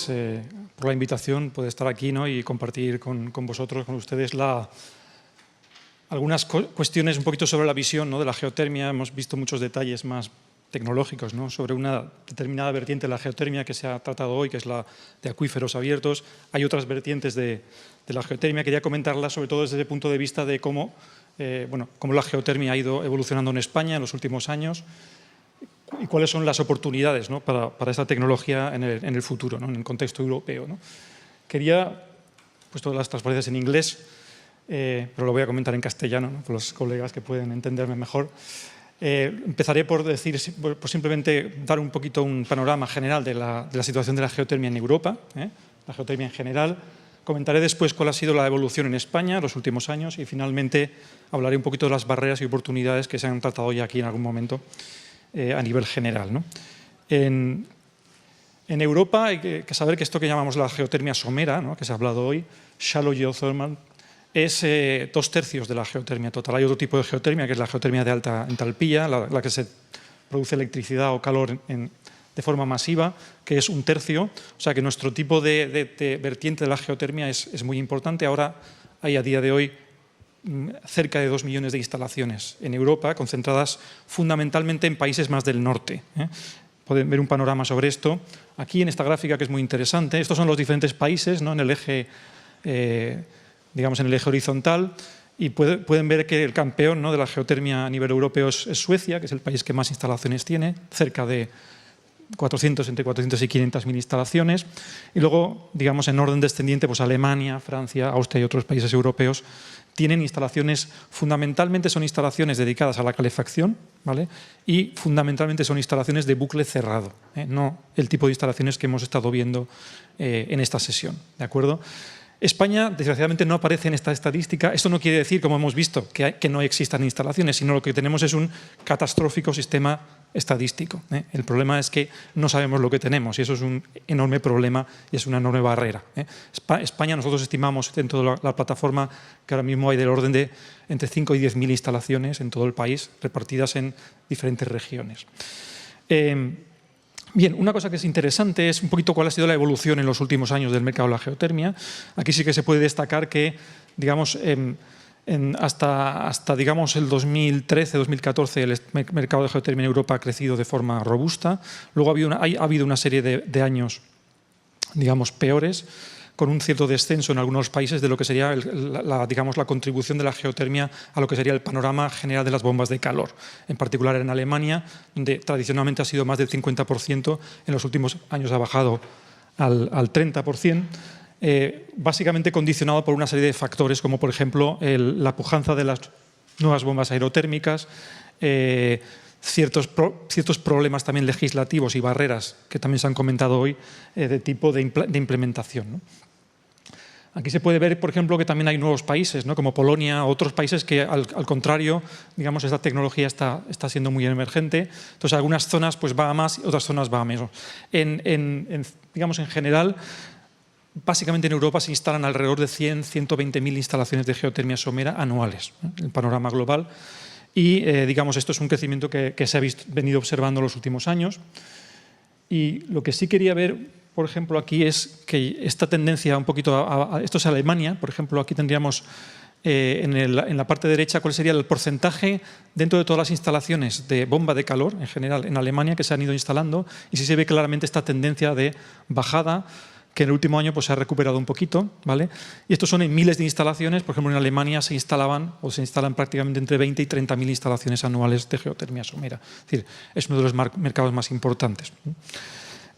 ustedes por la invitación, poder estar aquí, ¿no? Y compartir con vosotros, con ustedes, algunas cuestiones un poquito sobre la visión, ¿no? De la geotermia. Hemos visto muchos detalles más tecnológicos, ¿no? Sobre una determinada vertiente de la geotermia que se ha tratado hoy, que es la de acuíferos abiertos. Hay otras vertientes de la geotermia. Quería comentarlas sobre todo desde el punto de vista de cómo la geotermia ha ido evolucionando en España en los últimos años y cuáles son las oportunidades, ¿no? para esta tecnología en el futuro, ¿no? En el contexto europeo, ¿no? Quería, pues todas las transparencias en inglés, pero lo voy a comentar en castellano, ¿no? Por los colegas que pueden entenderme mejor. Empezaré por decir, por simplemente dar un poquito un panorama general de la situación de la geotermia en Europa, la geotermia en general. Comentaré después cuál ha sido la evolución en España en los últimos años y finalmente hablaré un poquito de las barreras y oportunidades que se han tratado ya aquí en algún momento a nivel general, ¿no? En Europa hay que saber que esto que llamamos la geotermia somera, ¿no? Que se ha hablado hoy, shallow geothermal, es 2/3 de la geotermia total. Hay otro tipo de geotermia, que es la geotermia de alta entalpía, la que se produce electricidad o calor de forma masiva, que es 1/3. O sea que nuestro tipo de vertiente de la geotermia es muy importante. Ahora hay a día de hoy cerca de 2 millones de instalaciones en Europa, concentradas fundamentalmente en países más del norte. Pueden ver un panorama sobre esto. Aquí en esta gráfica, que es muy interesante, estos son los diferentes países, ¿no? En el eje digamos, en el eje horizontal, y pueden ver que el campeón, ¿no? De la geotermia a nivel europeo es Suecia, que es el país que más instalaciones tiene, cerca de entre 400 y 500.000 instalaciones. Y luego, digamos, en orden descendiente, pues Alemania, Francia, Austria y otros países europeos tienen instalaciones, fundamentalmente son instalaciones dedicadas a la calefacción, ¿vale? Y fundamentalmente son instalaciones de bucle cerrado, no el tipo de instalaciones que hemos estado viendo en esta sesión, ¿de acuerdo? España, desgraciadamente, no aparece en esta estadística. Esto no quiere decir, como hemos visto, que no existan instalaciones, sino lo que tenemos es un catastrófico sistema estadístico. El problema es que no sabemos lo que tenemos y eso es un enorme problema y es una enorme barrera. España, nosotros estimamos dentro de la plataforma que ahora mismo hay del orden de entre 5 y 10.000 instalaciones en todo el país, repartidas en diferentes regiones. Bien, una cosa que es interesante es un poquito cuál ha sido la evolución en los últimos años del mercado de la geotermia. Aquí sí que se puede destacar que, digamos, hasta digamos, el 2013-2014 el mercado de geotermia en Europa ha crecido de forma robusta. Luego ha habido una serie de años, digamos, peores, con un cierto descenso en algunos países de lo que sería digamos, la contribución de la geotermia a lo que sería el panorama general de las bombas de calor. En particular en Alemania, donde tradicionalmente ha sido más del 50%, en los últimos años ha bajado al 30%, básicamente condicionado por una serie de factores, como por ejemplo la pujanza de las nuevas bombas aerotérmicas, ciertos problemas también legislativos y barreras que también se han comentado hoy de tipo de implementación, ¿no? Aquí se puede ver, por ejemplo, que también hay nuevos países, ¿no? Como Polonia, otros países que al contrario, digamos, esta tecnología está siendo muy emergente. Entonces, algunas zonas pues va a más y otras zonas va a menos. Digamos, en general, básicamente en Europa se instalan alrededor de 120.000 instalaciones de geotermia somera anuales, ¿no? En el panorama global. Y, digamos, esto es un crecimiento que se ha venido observando en los últimos años. Y lo que sí quería ver, por ejemplo, aquí es que esta tendencia un poquito esto es Alemania, por ejemplo, aquí tendríamos en la parte derecha cuál sería el porcentaje dentro de todas las instalaciones de bomba de calor, en general, en Alemania, que se han ido instalando, y sí se ve claramente esta tendencia de bajada, que en el último año pues, se ha recuperado un poquito, ¿vale? Y estos son en miles de instalaciones. Por ejemplo, en Alemania se instalan prácticamente entre 20 y 30.000 instalaciones anuales de geotermia somera. Es decir, es uno de los mercados más importantes.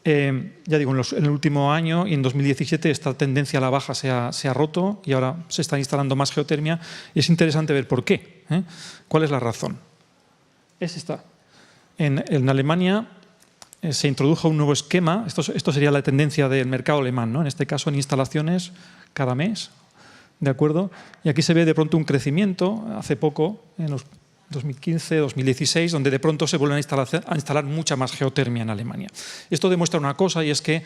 Ya digo, en el último año y en 2017 esta tendencia a la baja se ha roto y ahora se está instalando más geotermia y es interesante ver por qué. ¿Cuál es la razón? Es esta. En Alemania se introdujo un nuevo esquema, esto sería la tendencia del mercado alemán, ¿no? En este caso en instalaciones cada mes, ¿de acuerdo? Y aquí se ve de pronto un crecimiento, hace poco, en los 2015, 2016, donde de pronto se vuelven a instalar mucha más geotermia en Alemania. Esto demuestra una cosa y es que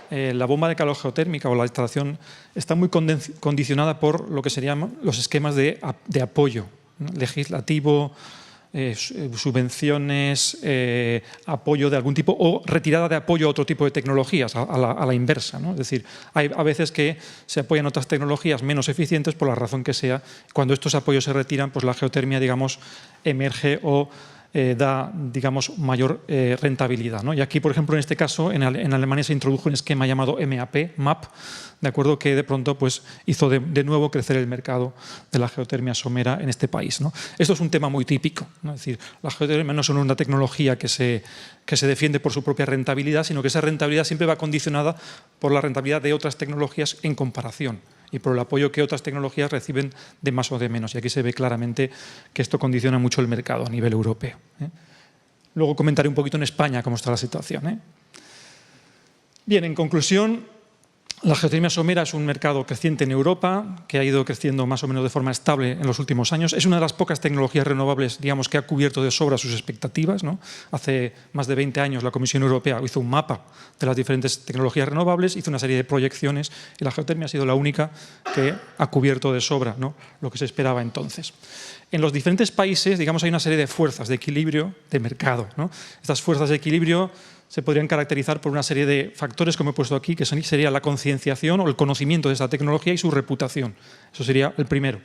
la bomba de calor geotérmica o la instalación está muy condicionada por lo que serían los esquemas de apoyo, ¿no? Legislativo, subvenciones, apoyo de algún tipo o retirada de apoyo a otro tipo de tecnologías, a la inversa, ¿no? Es decir, hay a veces que se apoyan otras tecnologías menos eficientes por la razón que sea. Cuando estos apoyos se retiran, pues la geotermia, digamos, emerge o da, digamos, mayor rentabilidad, ¿no? Y aquí, por ejemplo, en este caso, en Alemania se introdujo un esquema llamado MAP, de acuerdo, que de pronto pues, hizo de nuevo crecer el mercado de la geotermia somera en este país, ¿no? Esto es un tema muy típico, ¿no? Es decir, la geotermia no es una tecnología que se defiende por su propia rentabilidad, sino que esa rentabilidad siempre va condicionada por la rentabilidad de otras tecnologías en comparación y por el apoyo que otras tecnologías reciben de más o de menos. Y aquí se ve claramente que esto condiciona mucho el mercado a nivel europeo, ¿eh? Luego comentaré un poquito en España cómo está la situación, ¿eh? Bien, en conclusión, la geotermia somera es un mercado creciente en Europa, que ha ido creciendo más o menos de forma estable en los últimos años. Es una de las pocas tecnologías renovables, digamos, que ha cubierto de sobra sus expectativas, ¿no? Hace más de 20 años la Comisión Europea hizo un mapa de las diferentes tecnologías renovables, hizo una serie de proyecciones y la geotermia ha sido la única que ha cubierto de sobra, ¿no?, lo que se esperaba entonces. En los diferentes países, digamos, hay una serie de fuerzas de equilibrio de mercado, ¿no? Estas fuerzas de equilibrio se podrían caracterizar por una serie de factores, como he puesto aquí, que sería la concienciación o el conocimiento de esta tecnología y su reputación. Eso sería el primero.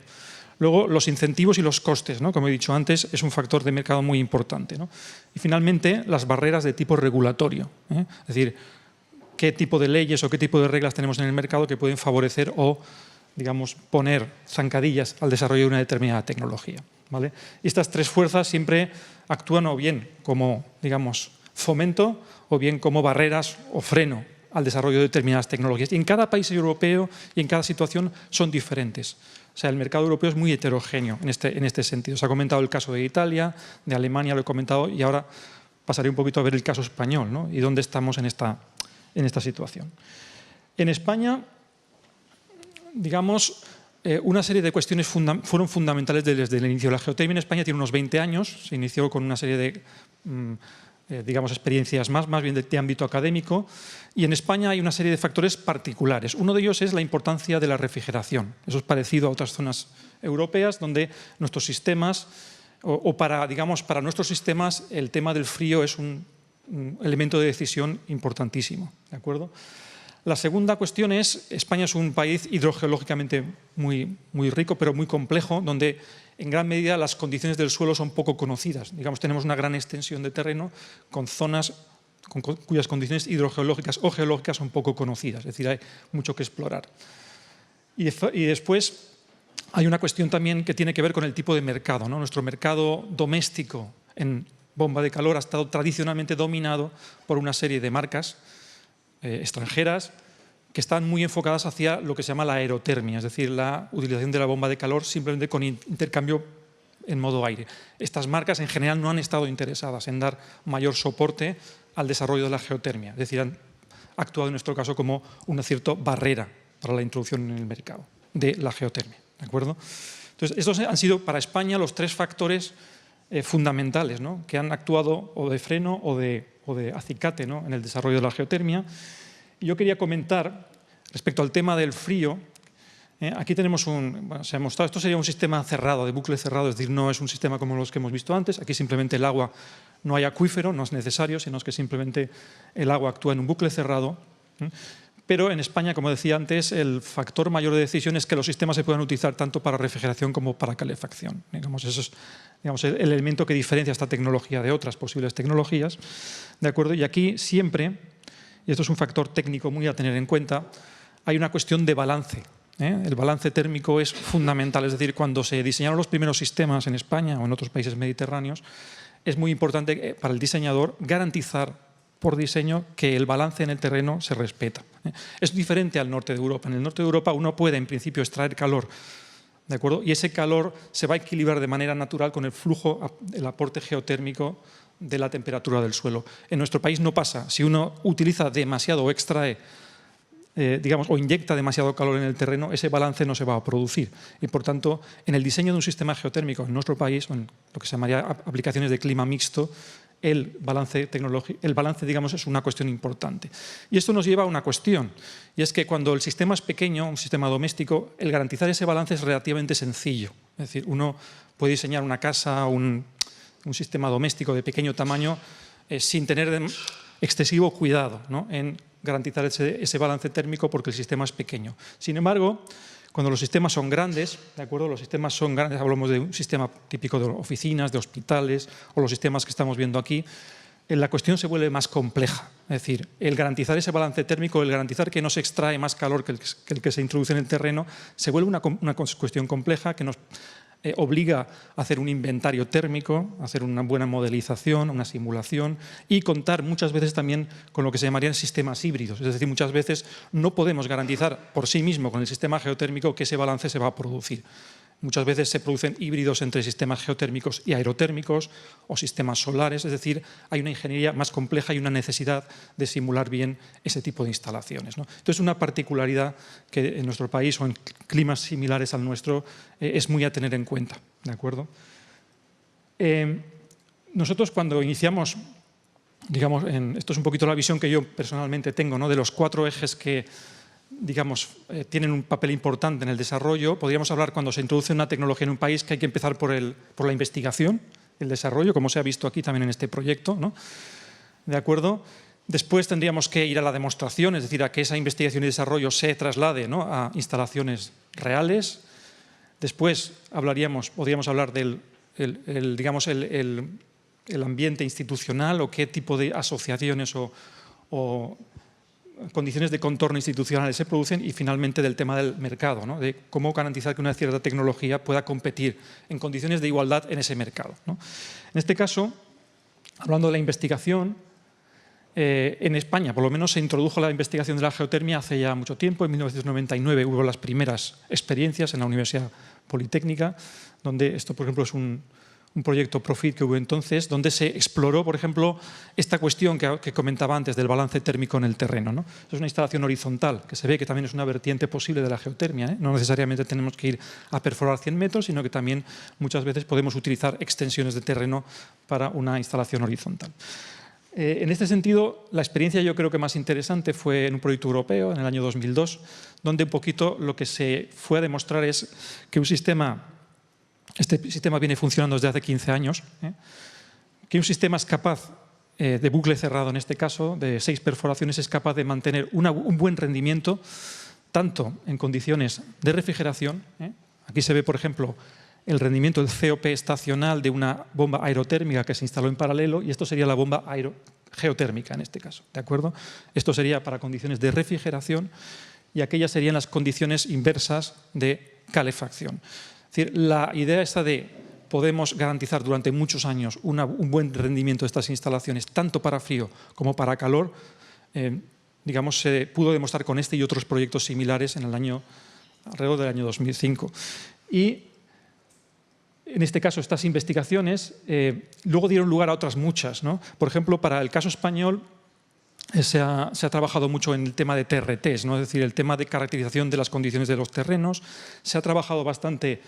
Luego, los incentivos y los costes, ¿no? Como he dicho antes, es un factor de mercado muy importante, ¿no? Y finalmente, las barreras de tipo regulatorio, ¿eh? Es decir, qué tipo de leyes o qué tipo de reglas tenemos en el mercado que pueden favorecer o, digamos, poner zancadillas al desarrollo de una determinada tecnología, ¿vale? Y estas tres fuerzas siempre actúan o bien como, digamos, fomento o bien como barreras o freno al desarrollo de determinadas tecnologías. Y en cada país europeo y en cada situación son diferentes. O sea, el mercado europeo es muy heterogéneo en este sentido. Se ha comentado el caso de Italia, de Alemania, lo he comentado, y ahora pasaré un poquito a ver el caso español, ¿no? Y dónde estamos en esta situación. En España, digamos, una serie de cuestiones fueron fundamentales desde el inicio. La geotermia en España tiene unos 20 años, se inició con una serie de digamos, experiencias más bien de ámbito académico, y en España hay una serie de factores particulares. Uno de ellos es la importancia de la refrigeración. Eso es parecido a otras zonas europeas donde nuestros sistemas, para nuestros sistemas, el tema del frío es un elemento de decisión importantísimo, ¿de acuerdo? La segunda cuestión es, España es un país hidrogeológicamente muy rico, pero muy complejo, donde en gran medida las condiciones del suelo son poco conocidas. Digamos, tenemos una gran extensión de terreno con zonas cuyas condiciones hidrogeológicas o geológicas son poco conocidas, es decir, hay mucho que explorar. Y después hay una cuestión también que tiene que ver con el tipo de mercado, ¿no? Nuestro mercado doméstico en bomba de calor ha estado tradicionalmente dominado por una serie de marcas extranjeras que están muy enfocadas hacia lo que se llama la aerotermia, es decir, la utilización de la bomba de calor simplemente con intercambio en modo aire. Estas marcas en general no han estado interesadas en dar mayor soporte al desarrollo de la geotermia, es decir, han actuado en nuestro caso como una cierta barrera para la introducción en el mercado de la geotermia, ¿de acuerdo? Entonces, estos han sido para España los tres factores fundamentales, ¿no?, que han actuado o de freno o de acicate, ¿no?, en el desarrollo de la geotermia. Y yo quería comentar respecto al tema del frío. Aquí tenemos se ha mostrado, esto sería un sistema cerrado, de bucle cerrado, es decir, no es un sistema como los que hemos visto antes. Aquí simplemente el agua, no hay acuífero, no es necesario, sino es que simplemente el agua actúa en un bucle cerrado. Pero en España, como decía antes, el factor mayor de decisión es que los sistemas se puedan utilizar tanto para refrigeración como para calefacción. Digamos, eso es, digamos, el elemento que diferencia esta tecnología de otras posibles tecnologías, ¿de acuerdo? Y aquí siempre, y esto es un factor técnico muy a tener en cuenta, hay una cuestión de balance. El balance térmico es fundamental, es decir, cuando se diseñaron los primeros sistemas en España o en otros países mediterráneos, es muy importante para el diseñador garantizar por diseño que el balance en el terreno se respeta. Es diferente al norte de Europa. En el norte de Europa uno puede en principio extraer calor, ¿de acuerdo? Y ese calor se va a equilibrar de manera natural con el flujo, el aporte geotérmico de la temperatura del suelo. En nuestro país no pasa. Si uno utiliza demasiado o extrae, digamos, o inyecta demasiado calor en el terreno, ese balance no se va a producir. Y por tanto, en el diseño de un sistema geotérmico en nuestro país, o en lo que se llamaría aplicaciones de clima mixto, el balance, digamos, es una cuestión importante. Y esto nos lleva a una cuestión, y es que cuando el sistema es pequeño, un sistema doméstico, el garantizar ese balance es relativamente sencillo. Es decir, uno puede diseñar una casa, un sistema doméstico de pequeño tamaño sin tener excesivo cuidado, ¿no?, en garantizar ese balance térmico porque el sistema es pequeño. Sin embargo, cuando los sistemas son grandes, ¿de acuerdo? Los sistemas son grandes, hablamos de un sistema típico de oficinas, de hospitales o los sistemas que estamos viendo aquí, la cuestión se vuelve más compleja. Es decir, el garantizar ese balance térmico, el garantizar que no se extrae más calor que el que se introduce en el terreno, se vuelve una cuestión compleja que nos obliga a hacer un inventario térmico, a hacer una buena modelización, una simulación y contar muchas veces también con lo que se llamarían sistemas híbridos. Es decir, muchas veces no podemos garantizar por sí mismo con el sistema geotérmico que ese balance se va a producir. Muchas veces se producen híbridos entre sistemas geotérmicos y aerotérmicos o sistemas solares, es decir, hay una ingeniería más compleja y una necesidad de simular bien ese tipo de instalaciones, ¿no? Entonces, una particularidad que en nuestro país o en climas similares al nuestro es muy a tener en cuenta, ¿de acuerdo? Nosotros cuando iniciamos, digamos, esto es un poquito la visión que yo personalmente tengo, ¿no?, de los 4 ejes que digamos, tienen un papel importante en el desarrollo. Podríamos hablar cuando se introduce una tecnología en un país que hay que empezar por la investigación, el desarrollo, como se ha visto aquí también en este proyecto, ¿no? ¿De acuerdo? Después tendríamos que ir a la demostración, es decir, a que esa investigación y desarrollo se traslade, ¿no?, a instalaciones reales. Después podríamos hablar del digamos, el ambiente institucional o qué tipo de asociaciones o condiciones de contorno institucionales se producen y finalmente del tema del mercado, ¿no?, de cómo garantizar que una cierta tecnología pueda competir en condiciones de igualdad en ese mercado, ¿no? En este caso, hablando de la investigación, en España por lo menos se introdujo la investigación de la geotermia hace ya mucho tiempo. En 1999 hubo las primeras experiencias en la Universidad Politécnica, donde esto, por ejemplo, es un proyecto Profit que hubo entonces, donde se exploró, por ejemplo, esta cuestión que comentaba antes del balance térmico en el terreno, ¿no? Es una instalación horizontal, que se ve que también es una vertiente posible de la geotermia, ¿eh? No necesariamente tenemos que ir a perforar 100 metros, sino que también muchas veces podemos utilizar extensiones de terreno para una instalación horizontal. En este sentido, la experiencia yo creo que más interesante fue en un proyecto europeo, en el año 2002, donde un poquito lo que se fue a demostrar es que este sistema viene funcionando desde hace 15 años, que un sistema es capaz, de bucle cerrado en este caso, de 6 perforaciones, es capaz de mantener un buen rendimiento, tanto en condiciones de refrigeración. Aquí se ve, por ejemplo, el rendimiento del COP estacional de una bomba aerotérmica que se instaló en paralelo, y esto sería la bomba geotérmica en este caso, ¿de acuerdo? Esto sería para condiciones de refrigeración y aquellas serían las condiciones inversas de calefacción. Es decir, la idea esta de podemos garantizar durante muchos años un buen rendimiento de estas instalaciones, tanto para frío como para calor, digamos, se pudo demostrar con este y otros proyectos similares en alrededor del año 2005. Y en este caso, estas investigaciones luego dieron lugar a otras muchas, ¿no? Por ejemplo, para el caso español se ha trabajado mucho en el tema de TRTs, ¿no? Es decir, el tema de caracterización de las condiciones de los terrenos. Se ha trabajado bastante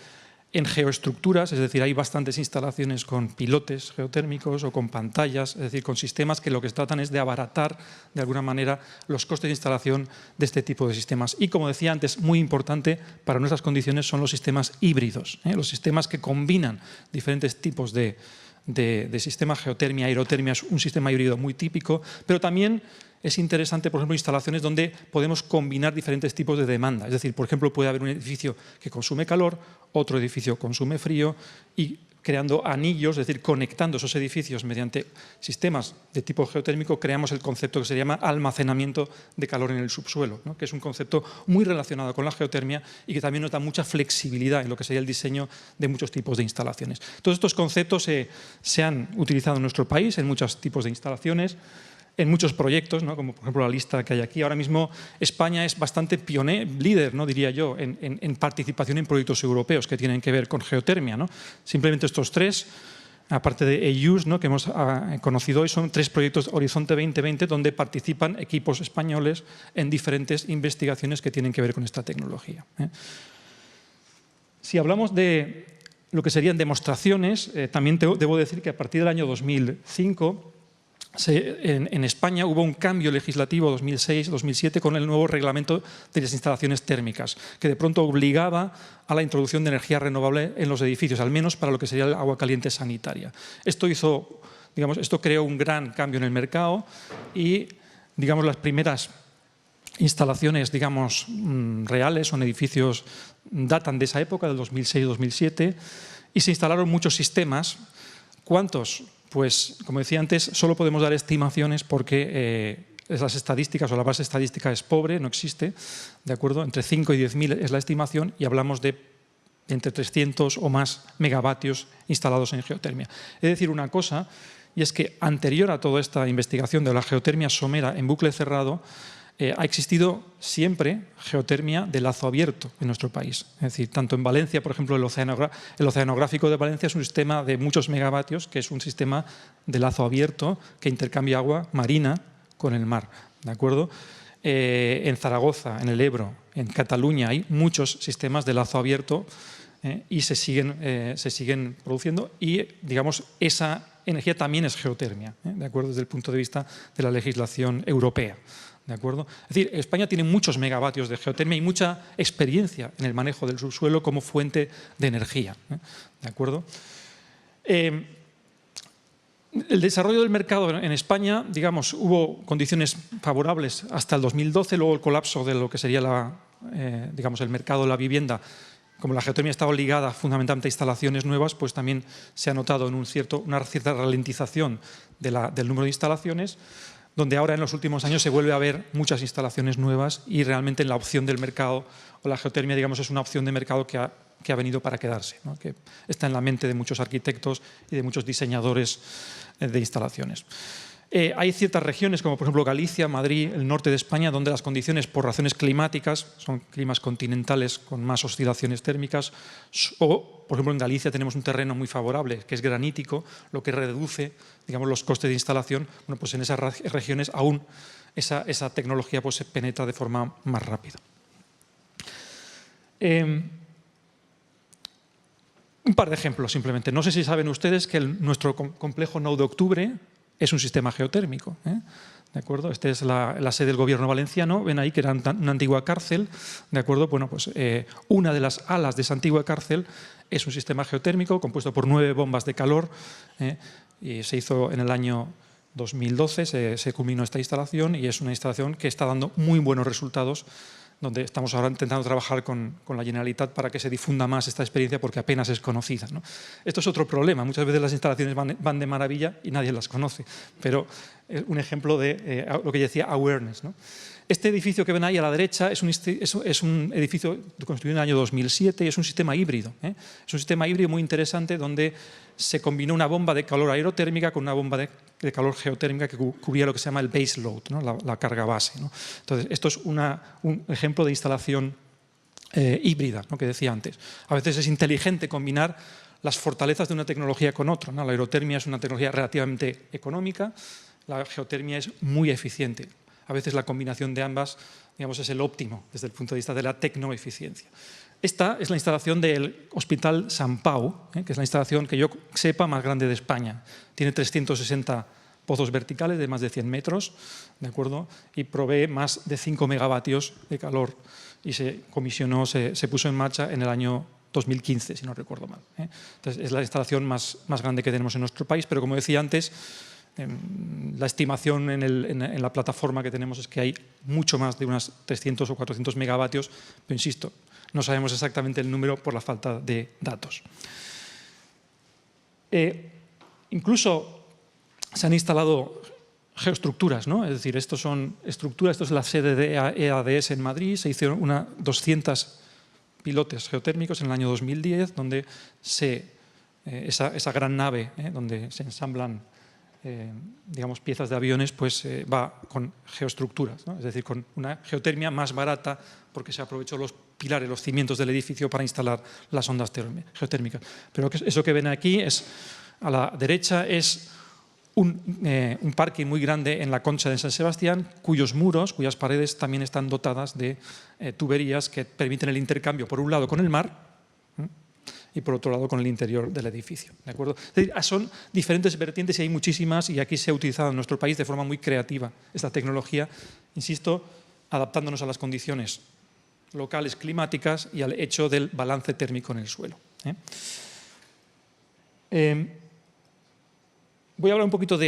en geoestructuras, es decir, hay bastantes instalaciones con pilotes geotérmicos o con pantallas, es decir, con sistemas que lo que tratan es de abaratar de alguna manera los costes de instalación de este tipo de sistemas. Y como decía antes, muy importante para nuestras condiciones son los sistemas híbridos, los sistemas que combinan diferentes tipos de sistema. Geotermia, aerotermia es un sistema híbrido muy típico, pero también es interesante, por ejemplo, instalaciones donde podemos combinar diferentes tipos de demanda. Es decir, por ejemplo, puede haber un edificio que consume calor, otro edificio consume frío y creando anillos, es decir, conectando esos edificios mediante sistemas de tipo geotérmico, creamos el concepto que se llama almacenamiento de calor en el subsuelo, ¿no?, que es un concepto muy relacionado con la geotermia y que también nos da mucha flexibilidad en lo que sería el diseño de muchos tipos de instalaciones. Todos estos conceptos se han utilizado en nuestro país en muchos tipos de instalaciones, en muchos proyectos, ¿no?, como por ejemplo la lista que hay aquí. Ahora mismo España es bastante líder, ¿no?, diría yo, en participación en proyectos europeos que tienen que ver con geotermia, ¿no? Simplemente estos 3, aparte de EUS, ¿no?, que hemos conocido hoy, son 3 proyectos Horizonte 2020 donde participan equipos españoles en diferentes investigaciones que tienen que ver con esta tecnología. Si hablamos de lo que serían demostraciones, también debo decir que a partir del año 2005 en España hubo un cambio legislativo 2006-2007 con el nuevo reglamento de las instalaciones térmicas, que de pronto obligaba a la introducción de energía renovable en los edificios, al menos para lo que sería el agua caliente sanitaria. Esto creó un gran cambio en el mercado y, digamos, las primeras instalaciones, digamos, reales, son edificios, datan de esa época, del 2006-2007, y se instalaron muchos sistemas. ¿Cuántos? Pues, como decía antes, solo podemos dar estimaciones porque las estadísticas o la base estadística es pobre, no existe, ¿de acuerdo? Entre 5 y 10.000 es la estimación y hablamos de entre 300 o más megavatios instalados en geotermia. Es decir, una cosa, y es que anterior a toda esta investigación de la geotermia somera en bucle cerrado, ha existido siempre geotermia de lazo abierto en nuestro país. Es decir, tanto en Valencia, por ejemplo, el oceanográfico de Valencia es un sistema de muchos megavatios, que es un sistema de lazo abierto que intercambia agua marina con el mar. ¿De acuerdo? En Zaragoza, en el Ebro, en Cataluña hay muchos sistemas de lazo abierto y se siguen produciendo y, digamos, esa energía también es geotermia, ¿de acuerdo? Desde el punto de vista de la legislación europea. ¿De acuerdo? Es decir, España tiene muchos megavatios de geotermia y mucha experiencia en el manejo del subsuelo como fuente de energía. ¿De acuerdo? El desarrollo del mercado en España, digamos, hubo condiciones favorables hasta el 2012, luego el colapso de lo que sería digamos, el mercado de la vivienda. Como la geotermia estaba ligada fundamentalmente a instalaciones nuevas, pues también se ha notado una cierta ralentización del número de instalaciones, donde ahora en los últimos años se vuelve a ver muchas instalaciones nuevas y realmente en la opción del mercado, o la geotermia, digamos, es una opción de mercado que ha venido para quedarse, ¿no? Que está en la mente de muchos arquitectos y de muchos diseñadores de instalaciones. Hay ciertas regiones, como por ejemplo Galicia, Madrid, el norte de España, donde las condiciones por razones climáticas, son climas continentales con más oscilaciones térmicas, o por ejemplo en Galicia tenemos un terreno muy favorable, que es granítico, lo que reduce, digamos, los costes de instalación. Bueno, pues en esas regiones aún esa tecnología pues se penetra de forma más rápida. Un par de ejemplos simplemente. No sé si saben ustedes que nuestro complejo 9 de octubre es un sistema geotérmico. ¿De acuerdo? Esta es la sede del gobierno valenciano. Ven ahí que era una antigua cárcel. ¿De acuerdo? Bueno, pues una de las alas de esa antigua cárcel es un sistema geotérmico compuesto por 9 bombas de calor. Y se hizo en el año 2012, se culminó esta instalación y es una instalación que está dando muy buenos resultados, donde estamos ahora intentando trabajar con la Generalitat para que se difunda más esta experiencia porque apenas es conocida, ¿no? Esto es otro problema. Muchas veces las instalaciones van de maravilla y nadie las conoce, pero es un ejemplo de lo que yo decía, awareness, ¿no? Este edificio que ven ahí a la derecha es un edificio construido en el año 2007 y es un sistema híbrido. Es un sistema híbrido muy interesante donde se combinó una bomba de calor aerotérmica con una bomba de calor geotérmica que cubría lo que se llama el base load, ¿no? la carga base, ¿no? Entonces, esto es un ejemplo de instalación híbrida, ¿no? Que decía antes. A veces es inteligente combinar las fortalezas de una tecnología con otra, ¿no? La aerotermia es una tecnología relativamente económica, la geotermia es muy eficiente. A veces la combinación de ambas, digamos, es el óptimo desde el punto de vista de la tecnoeficiencia. Esta es la instalación del Hospital Sant Pau, que es la instalación que yo sepa más grande de España. Tiene 360 pozos verticales de más de 100 metros, ¿de acuerdo? Y provee más de 5 megavatios de calor y se comisionó, se puso en marcha en el año 2015, si no recuerdo mal. Entonces, es la instalación más grande que tenemos en nuestro país, pero como decía antes, la estimación en la plataforma que tenemos es que hay mucho más de unas 300 o 400 megavatios, pero insisto, no sabemos exactamente el número por la falta de datos. Incluso se han instalado geoestructuras, ¿no? Es decir, estos son estructuras, esto es la sede de EADS en Madrid, se hicieron 200 pilotes geotérmicos en el año 2010, donde esa gran nave donde se ensamblan digamos, piezas de aviones, pues va con geoestructuras, ¿no? Es decir, con una geotermia más barata porque se aprovechó los pilares, los cimientos del edificio para instalar las ondas geotérmicas. Pero eso que ven aquí a la derecha es un parking muy grande en la Concha de San Sebastián, cuyas paredes también están dotadas de tuberías que permiten el intercambio, por un lado, con el mar y por otro lado con el interior del edificio. ¿De acuerdo? Es decir, son diferentes vertientes y hay muchísimas, y aquí se ha utilizado en nuestro país de forma muy creativa esta tecnología, insisto, adaptándonos a las condiciones locales climáticas y al hecho del balance térmico en el suelo. Voy a hablar un poquito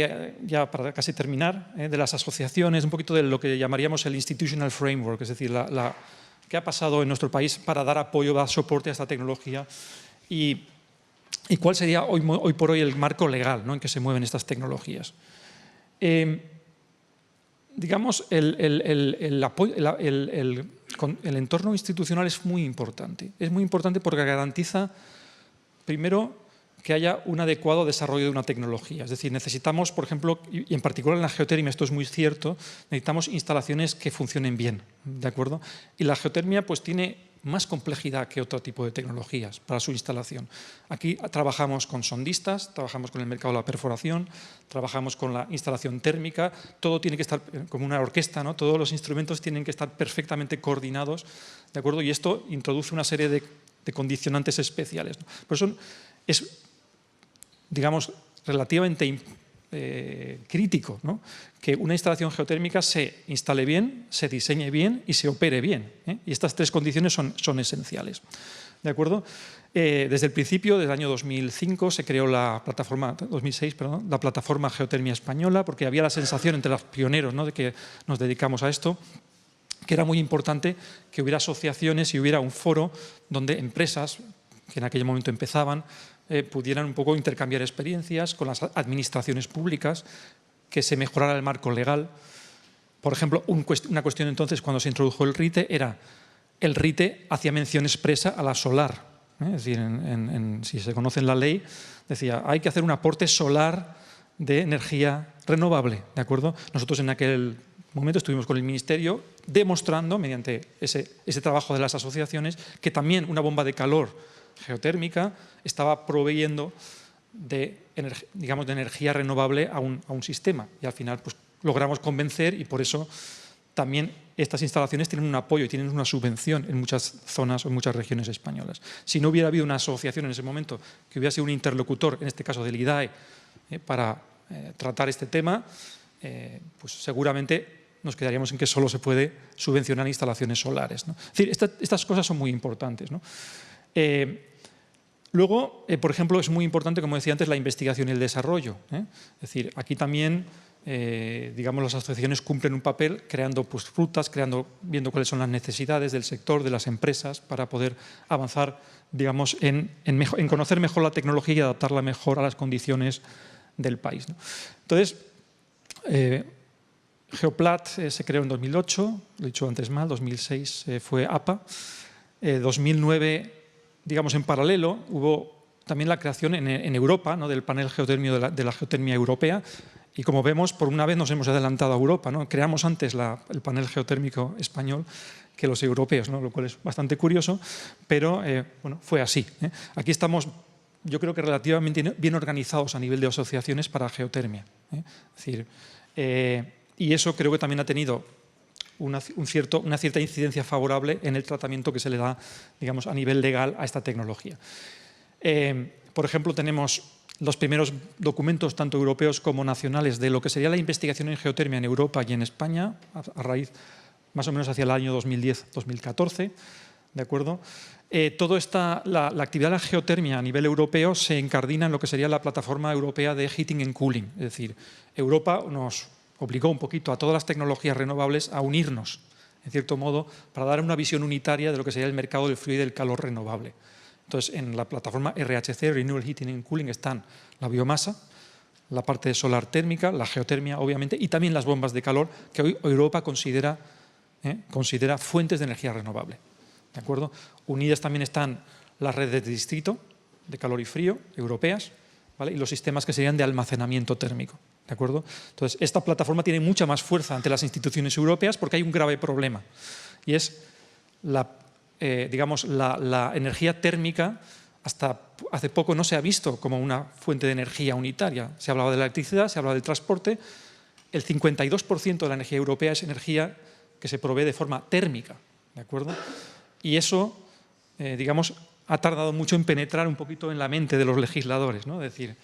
ya para casi terminar, de las asociaciones, un poquito de lo que llamaríamos el institutional framework, es decir, qué ha pasado en nuestro país para dar apoyo, dar soporte a esta tecnología y cuál sería hoy por hoy el marco legal, ¿no?, en que se mueven estas tecnologías. Digamos, el entorno institucional es muy importante. Es muy importante porque garantiza, primero, que haya un adecuado desarrollo de una tecnología. Es decir, necesitamos, por ejemplo, y en particular en la geotermia, esto es muy cierto, necesitamos instalaciones que funcionen bien, ¿de acuerdo? Y la geotermia pues tiene más complejidad que otro tipo de tecnologías para su instalación. Aquí trabajamos con sondistas, trabajamos con el mercado de la perforación, trabajamos con la instalación térmica, todo tiene que estar como una orquesta, ¿no? Todos los instrumentos tienen que estar perfectamente coordinados, ¿de acuerdo? Y esto introduce una serie de condicionantes especiales, ¿no? Por eso es, digamos, relativamente crítico, ¿no?, que una instalación geotérmica se instale bien, se diseñe bien y se opere bien, ¿eh? Y estas tres condiciones son esenciales. ¿De acuerdo? Desde el principio, desde el año 2005, se creó la plataforma, 2006, perdón, la plataforma Geotermia Española, porque había la sensación entre los pioneros, ¿no?, de que nos dedicamos a esto, que era muy importante que hubiera asociaciones y hubiera un foro donde empresas que en aquel momento empezaban pudieran un poco intercambiar experiencias con las administraciones públicas, que se mejorara el marco legal. Por ejemplo, una cuestión entonces cuando se introdujo el RITE era, el RITE hacía mención expresa a la solar. Es decir, si se conoce en la ley, decía, hay que hacer un aporte solar de energía renovable, ¿de acuerdo? Nosotros en aquel momento estuvimos con el Ministerio demostrando, mediante ese trabajo de las asociaciones, que también una bomba de calor geotérmica estaba proveyendo de energía renovable a un sistema. Y al final pues, logramos convencer y por eso también estas instalaciones tienen un apoyo y tienen una subvención en muchas zonas o en muchas regiones españolas. Si no hubiera habido una asociación en ese momento que hubiera sido un interlocutor, en este caso del IDAE, para tratar este tema, pues seguramente nos quedaríamos en que solo se puede subvencionar instalaciones solares, ¿no? Es decir, estas cosas son muy importantes, ¿no? Luego, por ejemplo, es muy importante, como decía antes, la investigación y el desarrollo, ¿eh? Es decir, aquí también, digamos, las asociaciones cumplen un papel creando pues, rutas, viendo cuáles son las necesidades del sector, de las empresas, para poder avanzar, digamos, en conocer mejor la tecnología y adaptarla mejor a las condiciones del país, ¿no? Entonces, Geoplat se creó en 2008, lo he dicho antes mal, 2006 fue APA, 2009, digamos, en paralelo, hubo también la creación en Europa, ¿no?, del panel geotérmico de la geotermia europea y como vemos, por una vez nos hemos adelantado a Europa, ¿no? Creamos antes el panel geotérmico español que los europeos, ¿no?, lo cual es bastante curioso, pero bueno, fue así, ¿eh? Aquí estamos, yo creo que relativamente bien organizados a nivel de asociaciones para geotermia, ¿eh? Es decir, y eso creo que también ha tenido una cierta incidencia favorable en el tratamiento que se le da, digamos, a nivel legal a esta tecnología. Por ejemplo, tenemos los primeros documentos, tanto europeos como nacionales, de lo que sería la investigación en geotermia en Europa y en España, a raíz más o menos hacia el año 2010-2014, ¿de acuerdo? La actividad de la geotermia a nivel europeo se incardina en lo que sería la plataforma europea de Heating and Cooling, es decir, Europa nos obligó un poquito a todas las tecnologías renovables a unirnos, en cierto modo, para dar una visión unitaria de lo que sería el mercado del frío y del calor renovable. Entonces, en la plataforma RHC, Renewable Heating and Cooling, están la biomasa, la parte solar térmica, la geotermia, obviamente, y también las bombas de calor que hoy Europa considera fuentes de energía renovable. ¿De acuerdo? Unidas también están las redes de distrito de calor y frío europeas, ¿vale?, y los sistemas que serían de almacenamiento térmico. ¿De acuerdo? Entonces, esta plataforma tiene mucha más fuerza ante las instituciones europeas porque hay un grave problema y es la energía térmica. Hasta hace poco no se ha visto como una fuente de energía unitaria. Se ha hablado de la electricidad, se ha hablado del transporte. El 52% de la energía europea es energía que se provee de forma térmica, ¿de acuerdo? Y eso, digamos, ha tardado mucho en penetrar un poquito en la mente de los legisladores, ¿no? Es decir,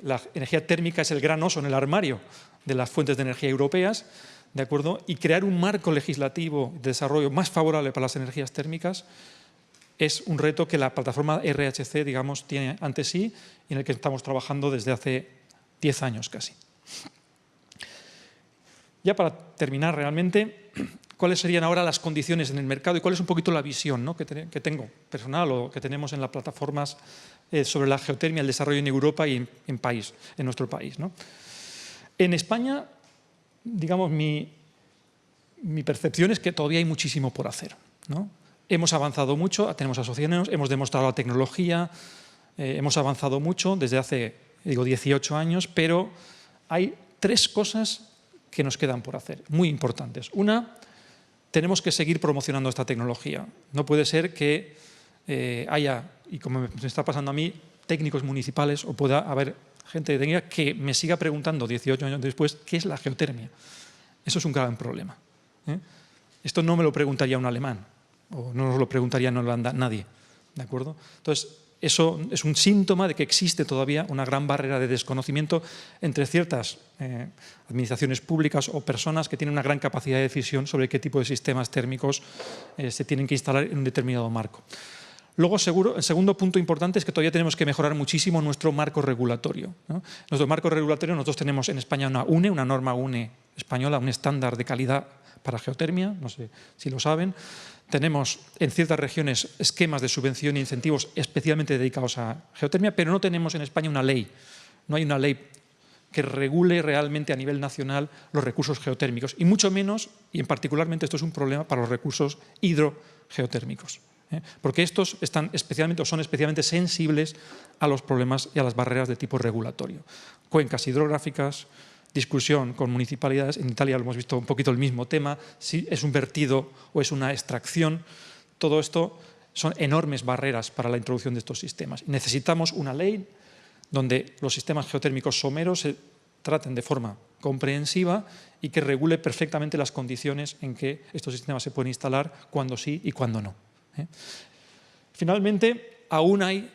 la energía térmica es el gran oso en el armario de las fuentes de energía europeas, ¿de acuerdo? Y crear un marco legislativo de desarrollo más favorable para las energías térmicas es un reto que la plataforma RHC, digamos, tiene ante sí y en el que estamos trabajando desde hace 10 años casi. Ya para terminar realmente, ¿cuáles serían ahora las condiciones en el mercado y cuál es un poquito la visión, ¿no? que tengo personal o que tenemos en las plataformas sobre la geotermia, el desarrollo en Europa y en nuestro país, ¿no? En España, digamos, mi percepción es que todavía hay muchísimo por hacer, ¿no? Hemos avanzado mucho, tenemos asociaciones, hemos demostrado la tecnología, hemos avanzado mucho desde hace, digo, 18 años, pero hay 3 cosas que nos quedan por hacer, muy importantes. Una, tenemos que seguir promocionando esta tecnología. No puede ser que haya, y como me está pasando a mí, técnicos municipales o pueda haber gente de técnica que me siga preguntando 18 años después qué es la geotermia. Eso es un gran problema, ¿eh? Esto no me lo preguntaría un alemán o no nos lo preguntaría en Holanda nadie, ¿de acuerdo? Entonces, eso es un síntoma de que existe todavía una gran barrera de desconocimiento entre ciertas administraciones públicas o personas que tienen una gran capacidad de decisión sobre qué tipo de sistemas térmicos se tienen que instalar en un determinado marco. Luego, el segundo punto importante es que todavía tenemos que mejorar muchísimo nuestro marco regulatorio, ¿no? Nuestro marco regulatorio, nosotros tenemos en España una norma UNE española, un estándar de calidad para geotermia, no sé si lo saben. Tenemos en ciertas regiones esquemas de subvención e incentivos especialmente dedicados a geotermia, pero no tenemos en España una ley. No hay una ley que regule realmente a nivel nacional los recursos geotérmicos, y mucho menos, y en particularmente esto es un problema para los recursos hidrogeotérmicos, porque estos son especialmente sensibles a los problemas y a las barreras de tipo regulatorio. Cuencas hidrográficas, discusión con municipalidades, en Italia lo hemos visto un poquito el mismo tema, si es un vertido o es una extracción, todo esto son enormes barreras para la introducción de estos sistemas. Necesitamos una ley donde los sistemas geotérmicos someros se traten de forma comprensiva y que regule perfectamente las condiciones en que estos sistemas se pueden instalar, cuándo sí y cuándo no. Finalmente, aún hay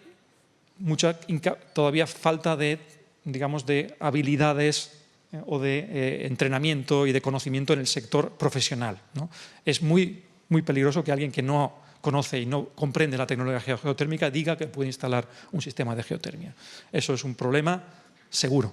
todavía falta de, digamos, de habilidades o de entrenamiento y de conocimiento en el sector profesional, ¿no? Es muy peligroso que alguien que no conoce y no comprende la tecnología geotérmica diga que puede instalar un sistema de geotermia. Eso es un problema seguro,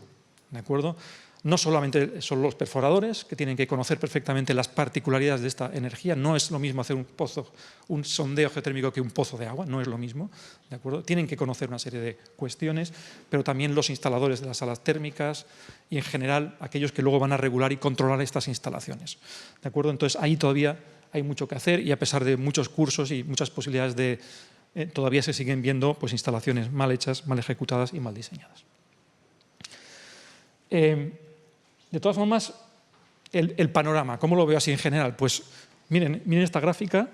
¿de acuerdo? No solamente son los perforadores que tienen que conocer perfectamente las particularidades de esta energía, no es lo mismo hacer un sondeo geotérmico que un pozo de agua, no es lo mismo, ¿de acuerdo? Tienen que conocer una serie de cuestiones, pero también los instaladores de las salas térmicas y en general aquellos que luego van a regular y controlar estas instalaciones, ¿de acuerdo? Entonces ahí todavía hay mucho que hacer y a pesar de muchos cursos y muchas posibilidades todavía se siguen viendo pues, instalaciones mal hechas, mal ejecutadas y mal diseñadas. De todas formas, el panorama, ¿cómo lo veo así en general? Pues miren esta gráfica.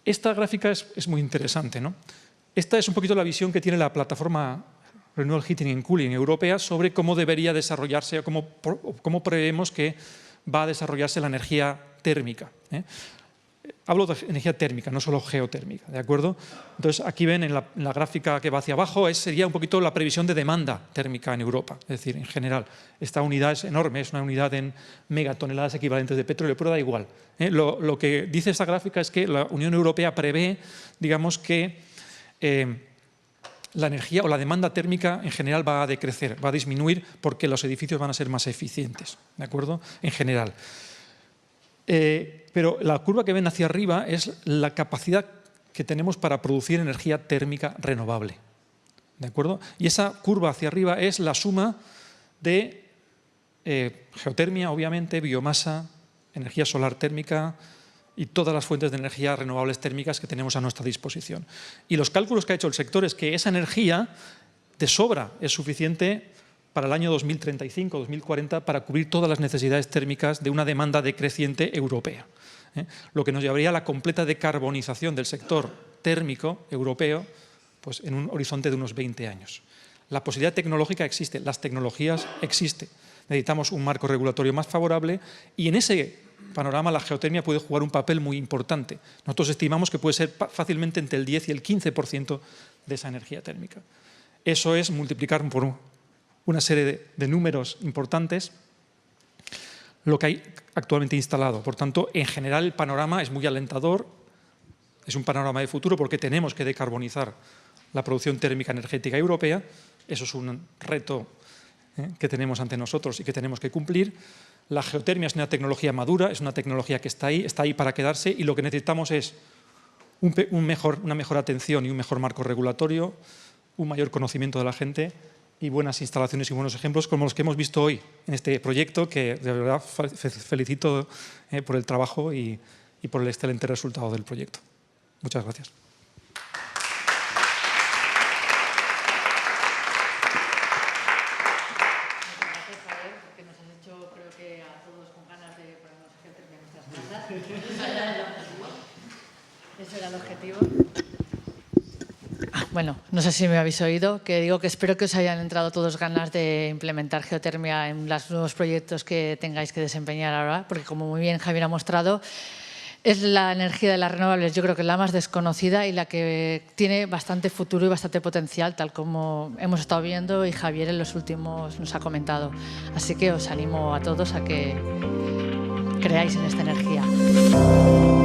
Esta gráfica es muy interesante, ¿no? Esta es un poquito la visión que tiene la plataforma Renewable Heating and Cooling europea sobre cómo debería desarrollarse, o cómo preveemos que va a desarrollarse la energía térmica. Hablo de energía térmica, no solo geotérmica, ¿de acuerdo? Entonces, aquí ven en la gráfica que va hacia abajo, sería un poquito la previsión de demanda térmica en Europa. Es decir, en general, esta unidad es enorme, es una unidad en megatoneladas equivalentes de petróleo, pero da igual. Lo que dice esta gráfica es que la Unión Europea prevé, digamos, que la energía o la demanda térmica en general va a decrecer, va a disminuir porque los edificios van a ser más eficientes, ¿de acuerdo? En general. Pero la curva que ven hacia arriba es la capacidad que tenemos para producir energía térmica renovable, ¿de acuerdo? Y esa curva hacia arriba es la suma de geotermia, obviamente, biomasa, energía solar térmica y todas las fuentes de energía renovables térmicas que tenemos a nuestra disposición. Y los cálculos que ha hecho el sector es que esa energía de sobra es suficiente para el año 2035, 2040, para cubrir todas las necesidades térmicas de una demanda decreciente europea. Lo que nos llevaría a la completa decarbonización del sector térmico europeo pues en un horizonte de unos 20 años. La posibilidad tecnológica existe, las tecnologías existen. Necesitamos un marco regulatorio más favorable y en ese panorama la geotermia puede jugar un papel muy importante. Nosotros estimamos que puede ser fácilmente entre el 10 y el 15% de esa energía térmica. Eso es multiplicar por una serie de números importantes lo que hay actualmente instalado. Por tanto, en general, el panorama es muy alentador, es un panorama de futuro porque tenemos que decarbonizar la producción térmica energética europea. Eso es un reto que tenemos ante nosotros y que tenemos que cumplir. La geotermia es una tecnología madura, es una tecnología que está ahí para quedarse, y lo que necesitamos es una mejor atención y un mejor marco regulatorio, un mayor conocimiento de la gente y buenas instalaciones y buenos ejemplos como los que hemos visto hoy en este proyecto, que de verdad felicito por el trabajo y por el excelente resultado del proyecto. Muchas gracias. Ese era el objetivo. Bueno, no sé si me habéis oído, que digo que espero que os hayan entrado todos ganas de implementar geotermia en los nuevos proyectos que tengáis que desempeñar ahora, porque como muy bien Javier ha mostrado, es la energía de las renovables, yo creo que es la más desconocida y la que tiene bastante futuro y bastante potencial, tal como hemos estado viendo y Javier en los últimos nos ha comentado. Así que os animo a todos a que creáis en esta energía.